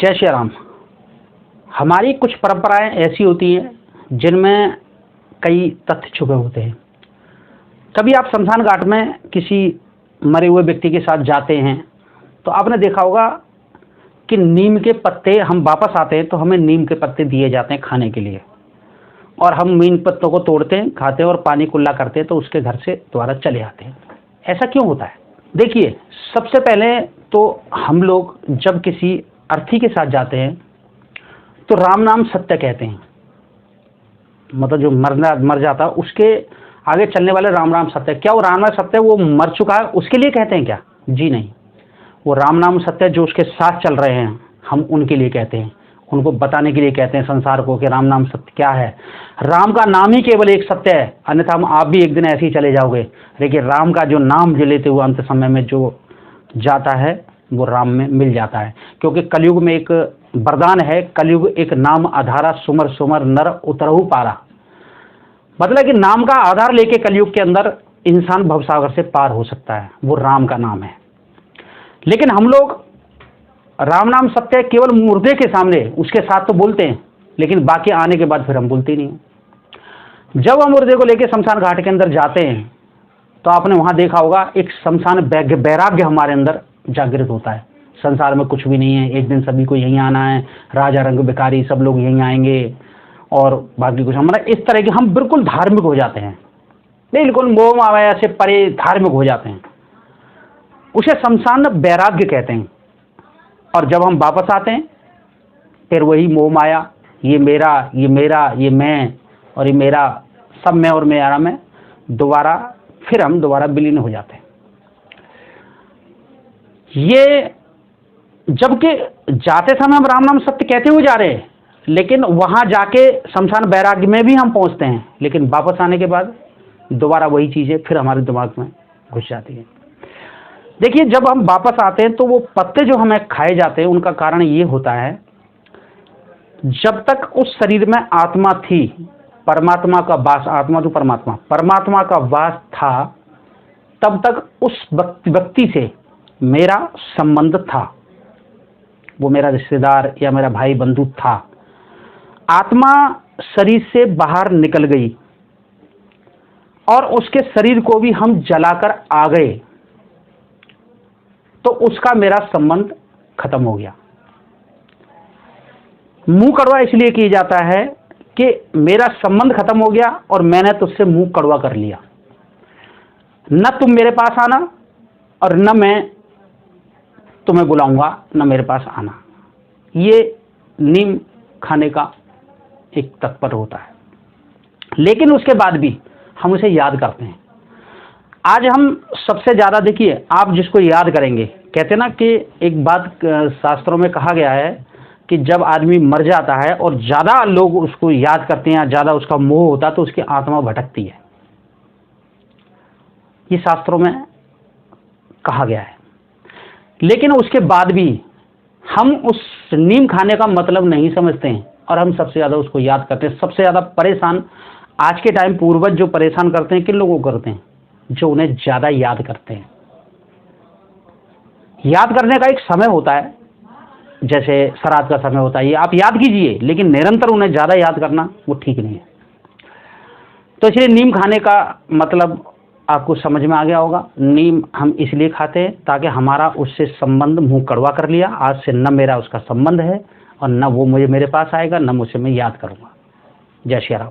जय श्री राम। हमारी कुछ परंपराएं ऐसी होती हैं जिनमें कई तथ्य छुपे होते हैं। कभी आप शमशान घाट में किसी मरे हुए व्यक्ति के साथ जाते हैं तो आपने देखा होगा कि नीम के पत्ते, हम वापस आते हैं तो हमें नीम के पत्ते दिए जाते हैं खाने के लिए, और हम नीम पत्तों को तोड़ते हैं, खाते हैं और पानी कुल्ला करते हैं तो उसके घर से दोबारा चले आते हैं। ऐसा क्यों होता है? देखिए, सबसे पहले तो हम लोग जब किसी अर्थी के साथ जाते हैं तो राम नाम सत्य कहते हैं। मतलब जो मर जाता है उसके आगे चलने वाले राम नाम सत्य। क्या वो राम नाम सत्य वो मर चुका है उसके लिए कहते हैं क्या? जी नहीं, वो राम नाम सत्य जो उसके साथ चल रहे हैं हम उनके लिए कहते हैं, उनको बताने के लिए कहते हैं संसार को कि राम नाम सत्य क्या है। राम का नाम ही केवल एक सत्य है, अन्यथा हम आप भी एक दिन ऐसे ही चले जाओगे। लेकिन राम का जो नाम जो लेते हुए अंत समय में जो जाता है वो राम में मिल जाता है, क्योंकि कलयुग में एक वरदान है, कलयुग एक नाम आधारा सुमर सुमर नर उतरहु पारा। मतलब कि नाम का आधार लेके कलयुग के अंदर इंसान भवसागर से पार हो सकता है, वो राम का नाम है। लेकिन हम लोग राम नाम सत्य केवल मुर्दे के सामने उसके साथ तो बोलते हैं, लेकिन बाकी आने के बाद फिर हम बोलते ही नहीं। जब हम मुर्दे को लेके शमशान घाट के अंदर जाते हैं तो आपने वहां देखा होगा एक शमशान वैराग्य हमारे अंदर जागृत होता है। संसार में कुछ भी नहीं है, एक दिन सभी को यहीं आना है, राजा रंग भिखारी सब लोग यहीं आएंगे और बाकी कुछ, हमारा इस तरह के हम बिल्कुल धार्मिक हो जाते हैं, बिल्कुल मोह माया से परे धार्मिक हो जाते हैं। उसे शमशान वैराग्य कहते हैं। और जब हम वापस आते हैं फिर वही मोह माया, ये मेरा, ये मेरा, ये मैं और ये मेरा, सब मैं और मेरा में दोबारा फिर हम दोबारा विलीन हो जाते हैं। ये जबकि जाते समय हम राम नाम सत्य कहते हुए जा रहे हैं, लेकिन वहां जाके शमशान वैराग्य में भी हम पहुंचते हैं, लेकिन वापस आने के बाद दोबारा वही चीजें फिर हमारे दिमाग में घुस जाती है। देखिए, जब हम वापस आते हैं तो वो पत्ते जो हमें खाए जाते हैं उनका कारण ये होता है, जब तक उस शरीर में आत्मा थी, परमात्मा का वास, आत्मा तो परमात्मा का वास था, तब तक उस व्यक्ति से मेरा संबंध था, वो मेरा रिश्तेदार या मेरा भाई बंधु था। आत्मा शरीर से बाहर निकल गई और उसके शरीर को भी हम जलाकर आ गए तो उसका मेरा संबंध खत्म हो गया। मुंह कड़वा इसलिए किया जाता है कि मेरा संबंध खत्म हो गया और मैंने तुझसे मुंह कड़वा कर लिया। न तुम मेरे पास आना और न मैं तुम्हें बुलाऊंगा, न मेरे पास आना। ये नीम खाने का एक तत्पर होता है। लेकिन उसके बाद भी हम उसे याद करते हैं। आज हम सबसे ज्यादा, देखिए, आप जिसको याद करेंगे, कहते ना कि एक बात शास्त्रों में कहा गया है कि जब आदमी मर जाता है और ज्यादा लोग उसको याद करते हैं, ज्यादा उसका मोह होता है तो उसकी आत्मा भटकती है। ये शास्त्रों में कहा गया है। लेकिन उसके बाद भी हम उस नीम खाने का मतलब नहीं समझते हैं और हम सबसे ज्यादा उसको याद करते हैं। सबसे ज्यादा परेशान आज के टाइम पूर्वज जो परेशान करते हैं, किन लोगों को करते हैं? जो उन्हें ज्यादा याद करते हैं। याद करने का एक समय होता है, जैसे श्राद्ध का समय होता है, ये आप याद कीजिए, लेकिन निरंतर उन्हें ज्यादा याद करना वो ठीक नहीं है। तो इसलिए नीम खाने का मतलब आपको समझ में आ गया होगा। नीम हम इसलिए खाते हैं ताकि हमारा उससे संबंध मुंह कड़वा कर लिया, आज से न मेरा उसका संबंध है और न वो मुझे मेरे पास आएगा, न मुझे मैं याद करूंगा। जय श्री राम।